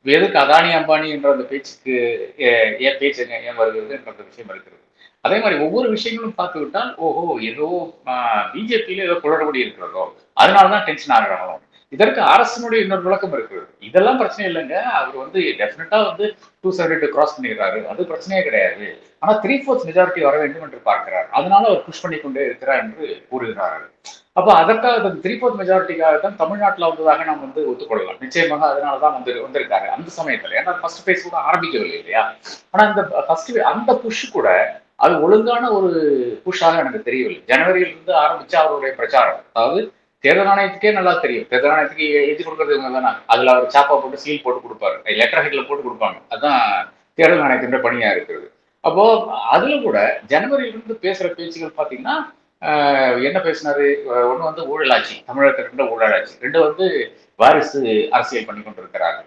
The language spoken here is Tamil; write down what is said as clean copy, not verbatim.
எதுக்கு அதானி, அம்பானி என்ற அந்த பேச்சுக்கு ஏன் பேச்சுங்க ஏன் வருகிறது என்ற விஷயம் இருக்கிறது. அதே மாதிரி ஒவ்வொரு விஷயங்களும் பார்த்து விட்டால், ஓஹோ! ஏதோ பிஜேபியில ஏதோ குளறுபடி இருக்கிறதோ! அதனால தான் டென்ஷன் ஆகுறாங்களோ! இதற்கு அரசினுடைய இன்னொரு விளக்கம் இருக்கிறது. இதெல்லாம் பிரச்சனை இல்லங்க. அவர் வந்து டெஃபினட்டா வந்து 272 கிராஸ் பண்ணிடுறாரு. அது பிரச்சனையே கிடையாது. ஆனா 3/4 மெஜாரிட்டி வர வேண்டும் என்று பார்க்கிறார். அதனால அவர் புஷ் பண்ணிக் கொண்டே இருக்கிறார் என்று கூறுகிறார்கள். அப்ப அதற்காக 3/4 மெஜாரிட்டிக்காக தான் தமிழ்நாட்டுல வந்ததாக நாம் வந்து ஒத்துக்கொள்ளலாம். நிச்சயமாக அதனால தான் வந்திருக்காங்க. அந்த சமயத்துல. ஏன்னா ஃபர்ஸ்ட் ஃபேஸ் கூட ஆரம்பிக்கவில்லை இல்லையா? ஆனா அந்த ஃபர்ஸ்ட் அந்த புஷ் கூட அது ஒழுங்கான ஒரு புஷ்ஷாக எனக்கு தெரியவில்லை. ஜனவரியில இருந்து ஆரம்பிச்ச அவருடைய பிரச்சாரம். அதாவது தேர்தல் ஆணையத்துக்கே நல்லா தெரியும். தேர்தல் ஆணையத்துக்கு எழுதி கொடுக்கறது இவங்க தானே. அதுல அவர் சாப்பா போட்டு சீல் போட்டு கொடுப்பாரு. லெட்டர் ஹெட்ல போட்டு கொடுப்பாங்க. அதான் தேர்தல் ஆணையத்தின் பணியா இருக்கிறது. அப்போ அதுல கூட ஜனவரியில இருந்து பேசுற பேச்சுகள் பாத்தீங்கன்னா என்ன பேசினாரு? ஒண்ணு வந்து ஊழலாட்சி. தமிழகத்துல 2 ஊழலாட்சி. 2 வந்து வாரிசு அரசியல் பண்ணி கொண்டிருக்கிறார்கள்.